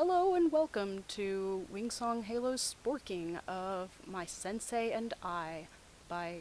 Hello and welcome to WingSongHalo's Sporking of My Sensei and I by...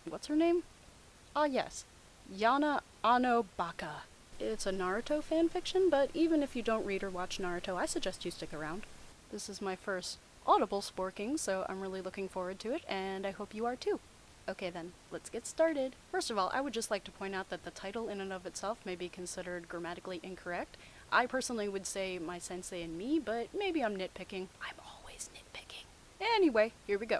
what's her name? Ah yes, Yana Ano Baka. It's a Naruto fanfiction, but even if you don't read or watch Naruto, I suggest you stick around. This is my first audible Sporking, so I'm really looking forward to it, and I hope you are too. Okay then, let's get started. First of all, I would just like to point out that the title in and of itself may be considered grammatically incorrect. I personally would say my sensei and me, but maybe I'm nitpicking. I'm always nitpicking. Anyway, here we go.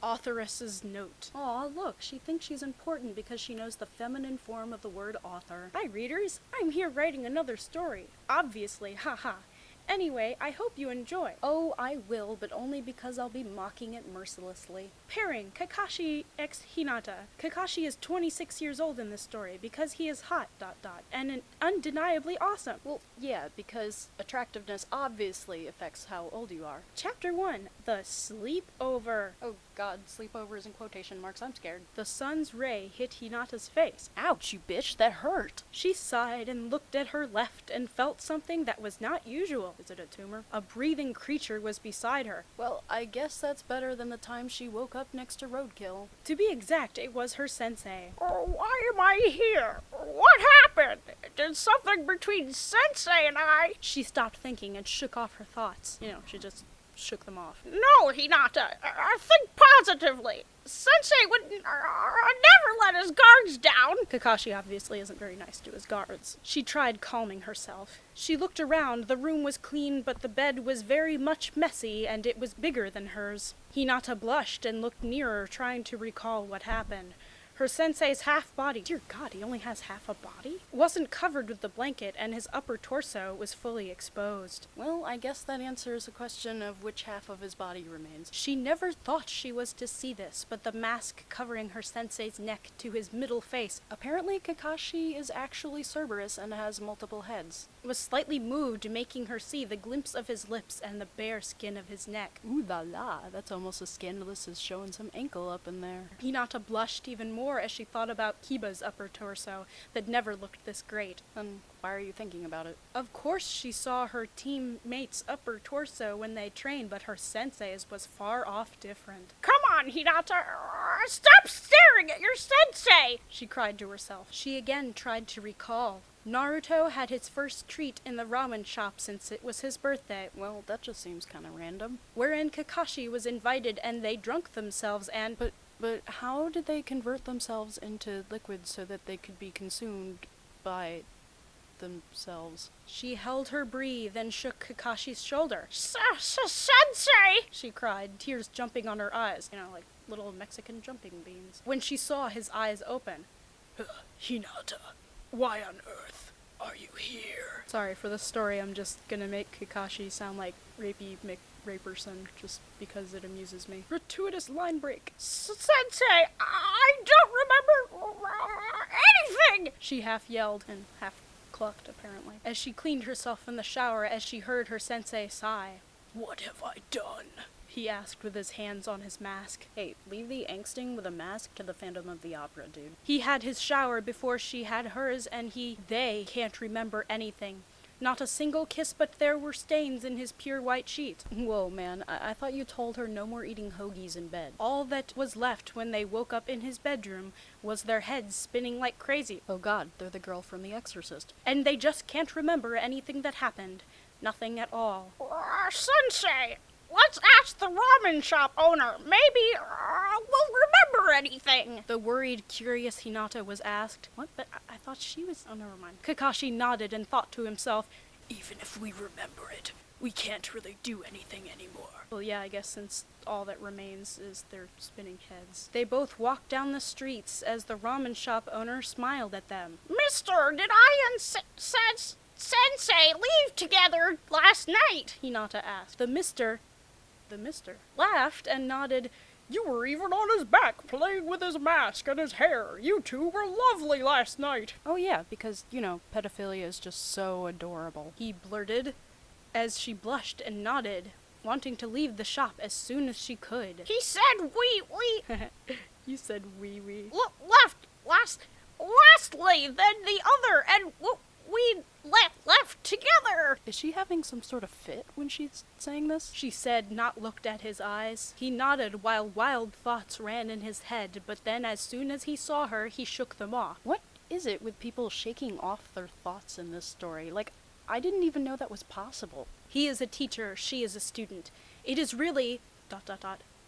Authoress's note. Aw, look, she thinks she's important because she knows the feminine form of the word author. Hi readers, I'm here writing another story. Obviously, haha. Anyway, I hope you enjoy. Oh, I will, but only because I'll be mocking it mercilessly. Pairing Kakashi x Hinata. Kakashi is 26 years old in this story because he is hot, and undeniably awesome. Well, yeah, because attractiveness obviously affects how old you are. Chapter 1, The Sleepover. Oh god, sleepovers in quotation marks, I'm scared. The sun's ray hit Hinata's face. Ouch, you bitch, that hurt! She sighed and looked at her left and felt something that was not usual. Is it a tumor? A breathing creature was beside her. Well, I guess that's better than the time she woke up next to Roadkill. To be exact, it was her sensei. Oh, why am I here? What happened? Did something between Sensei and I? She stopped thinking and shook off her thoughts. She just shook them off. No, Hinata. Think positively. Sensei would never let his guards down. Kakashi obviously isn't very nice to his guards. She tried calming herself. She looked around. The room was clean, but the bed was very much messy, and it was bigger than hers. Hinata blushed and looked nearer, trying to recall what happened. Her sensei's half-body, dear god, he only has half a body, wasn't covered with the blanket, and his upper torso was fully exposed. Well, I guess that answers the question of which half of his body remains. She never thought she was to see this, but the mask covering her sensei's neck to his middle face, Apparently Kakashi is actually Cerberus and has multiple heads. was slightly moved, making her see the glimpse of his lips and the bare skin of his neck. Ooh la la, that's almost as scandalous as showing some ankle up in there. Hinata blushed even more as she thought about Kiba's upper torso that never looked this great. Then why are you thinking about it? Of course she saw her teammates' upper torso when they trained, but her sensei's was far off different. Come on, Hinata. Stop staring at your Sensei. She cried to herself. She again tried to recall. Naruto had his first treat in the ramen shop since it was his birthday, Well, that just seems kind of random. wherein Kakashi was invited and they drunk themselves and... But how did they convert themselves into liquid so that they could be consumed by themselves? She held her breath and shook Kakashi's shoulder. Sensei! She cried, tears jumping on her eyes, like little Mexican jumping beans. When she saw his eyes open. Hinata, why on earth are you here? Sorry, for this story I'm just gonna make Kakashi sound like rapey McRaperson just because it amuses me. Gratuitous line break. Sensei, I don't remember anything! She half yelled and half clucked, apparently, as she cleaned herself in the shower as she heard her sensei sigh. What have I done? He asked with his hands on his mask. Hey, leave the angsting with a mask to the Phantom of the Opera, dude. He had his shower before she had hers, and they can't remember anything. Not a single kiss, but there were stains in his pure white sheets. Whoa, man, I thought you told her no more eating hoagies in bed. All that was left when they woke up in his bedroom was their heads spinning like crazy. Oh god, they're the girl from The Exorcist. And they just can't remember anything that happened. Nothing at all. Sensei, let's ask the ramen shop owner. Maybe we'll remember anything. The worried, curious Hinata was asked. What? But I thought she was... Oh, never mind. Kakashi nodded and thought to himself, Even if we remember it, we can't really do anything anymore. well, yeah, I guess since all that remains is their spinning heads. They both walked down the streets as the ramen shop owner smiled at them. Mister, did I and Sensei leave together last night? Hinata asked. The mister laughed and nodded. You were even on his back, playing with his mask and his hair. You two were lovely last night. Oh yeah, because, pedophilia is just so adorable. He blurted as she blushed and nodded, wanting to leave the shop as soon as she could. He said we You said wee. left lastly, then the other, and we left together. Is she having some sort of fit when she's saying this? She said, not looked at his eyes. He nodded while wild thoughts ran in his head, but then as soon as he saw her, he shook them off. What is it with people shaking off their thoughts in this story? Like, I didn't even know that was possible. He is a teacher, she is a student. It is really... ...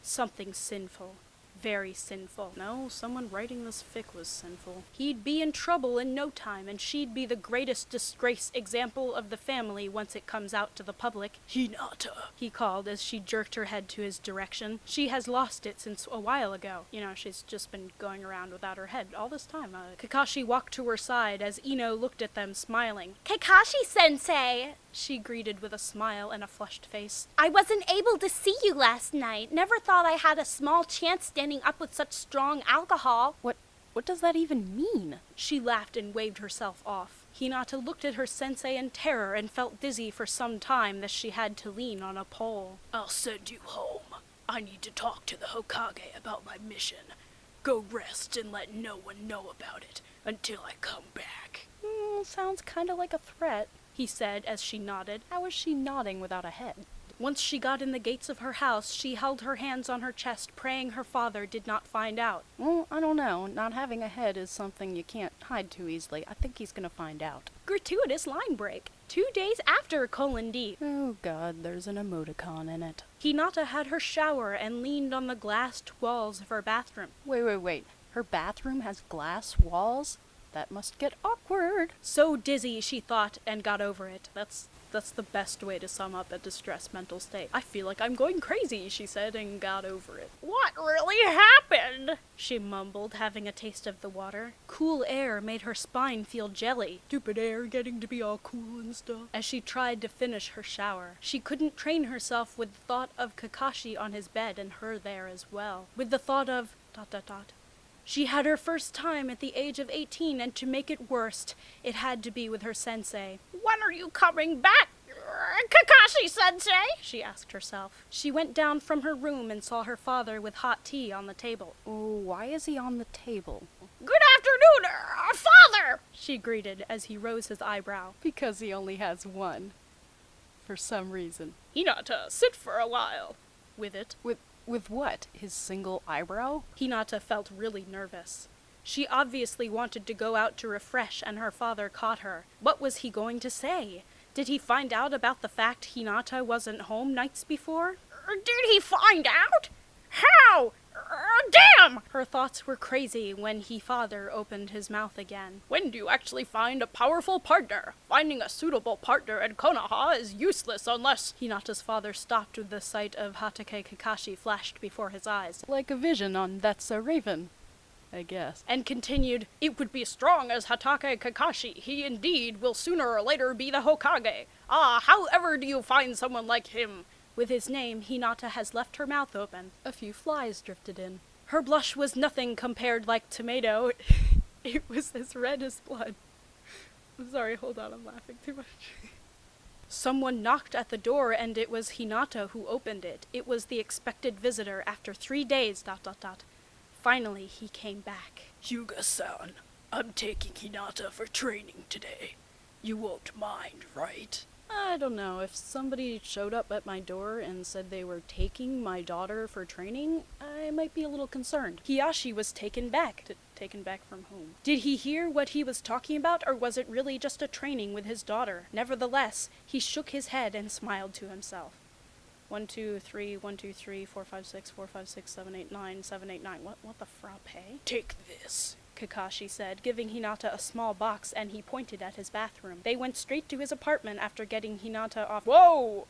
something sinful. Very sinful. No, someone writing this fic was sinful. He'd be in trouble in no time, and she'd be the greatest disgrace example of the family once it comes out to the public. Hinata, he called as she jerked her head to his direction. She has lost it since a while ago. You know, she's just been going around without her head all this time. Kakashi walked to her side as Ino looked at them, smiling. Kakashi-sensei, She greeted with a smile and a flushed face. I wasn't able to see you last night. Never thought I had a small chance standing up with such strong alcohol. What does that even mean? She laughed and waved herself off. Hinata looked at her sensei in terror and felt dizzy for some time as she had to lean on a pole. I'll send you home. I need to talk to the Hokage about my mission. Go rest and let no one know about it until I come back. Sounds kinda like a threat, he said as she nodded. How is she nodding without a head? Once she got in the gates of her house, she held her hands on her chest, praying her father did not find out. Well, I don't know. Not having a head is something you can't hide too easily. I think he's gonna find out. Gratuitous line break. 2 days after : D. Oh god, there's an emoticon in it. Hinata had her shower and leaned on the glassed walls of her bathroom. Wait. Her bathroom has glass walls? That must get awkward. So dizzy, she thought, and got over it. That's the best way to sum up a distressed mental state. I feel like I'm going crazy, she said, and got over it. What really happened? She mumbled, having a taste of the water. Cool air made her spine feel jelly. Stupid air getting to be all cool and stuff. As she tried to finish her shower, she couldn't train herself with the thought of Kakashi on his bed and her there as well. With the thought of ... She had her first time at the age of 18, and to make it worse, it had to be with her sensei. When are you coming back, Kakashi-sensei? She asked herself. She went down from her room and saw her father with hot tea on the table. Oh, why is he on the table? Good afternoon, father! She greeted as he rose his eyebrow. Because he only has one. For some reason. Hinata, sit for a while. With it. With what? His single eyebrow? Hinata felt really nervous. She obviously wanted to go out to refresh, and her father caught her. What was he going to say? Did he find out about the fact Hinata wasn't home nights before? Did he find out? How? Damn! Her thoughts were crazy when father opened his mouth again. When do you actually find a powerful partner? Finding a suitable partner in Konoha is useless unless... Hinata's father stopped with the sight of Hatake Kakashi flashed before his eyes. Like a vision on That's a Raven, I guess. And continued, It would be strong as Hatake Kakashi. He indeed will sooner or later be the Hokage. However do you find someone like him? With his name, Hinata has left her mouth open. A few flies drifted in. Her blush was nothing compared like tomato. It was as red as blood. I'm sorry, hold on, I'm laughing too much. Someone knocked at the door and it was Hinata who opened it. It was the expected visitor after 3 days, ... Finally, he came back. Hyuga-san, I'm taking Hinata for training today. You won't mind, right? I don't know. If somebody showed up at my door and said they were taking my daughter for training, I might be a little concerned. Hiyashi was taken back. Taken back from whom? Did he hear what he was talking about, or was it really just a training with his daughter? Nevertheless, he shook his head and smiled to himself. 1, 2, 3, 1, 2, 3, 4, 5, 6, 4, 5, 6, 7, 8, 9, 7, 8, 9. What the frappe? Take this, Kakashi said, giving Hinata a small box, and he pointed at his bathroom. They went straight to his apartment after getting Hinata off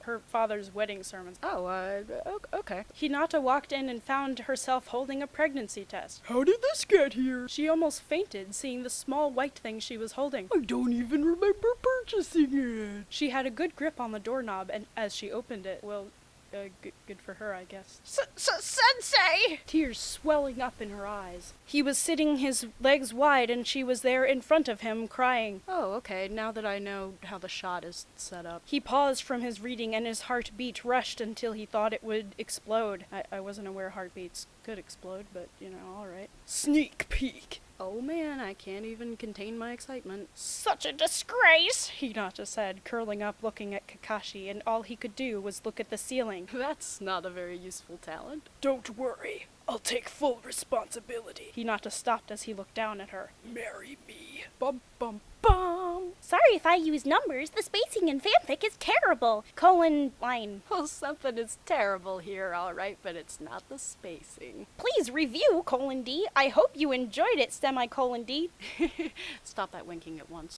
her father's wedding sermons. Okay. Hinata walked in and found herself holding a pregnancy test. How did this get here? She almost fainted, seeing the small white thing she was holding. I don't even remember purchasing it. She had a good grip on the doorknob, and as she opened it, good for her, I guess. Sensei! Tears swelling up in her eyes. He was sitting his legs wide, and she was there in front of him, crying. Oh, okay, now that I know how the shot is set up. He paused from his reading, and his heartbeat rushed until he thought it would explode. I wasn't aware heartbeats could explode, but, alright. Sneak peek. Oh man, I can't even contain my excitement. Such a disgrace. Hinata said, curling up looking at Kakashi, and all he could do was look at the ceiling. That's not a very useful talent. Don't worry, I'll take full responsibility. Hinata stopped as he looked down at her. Marry me. Bum bum bum! Sorry if I use numbers. The spacing in fanfic is terrible. Line. Well, something is terrible here, alright, but it's not the spacing. Please review, D. I hope you enjoyed it, D. Stop that winking at once.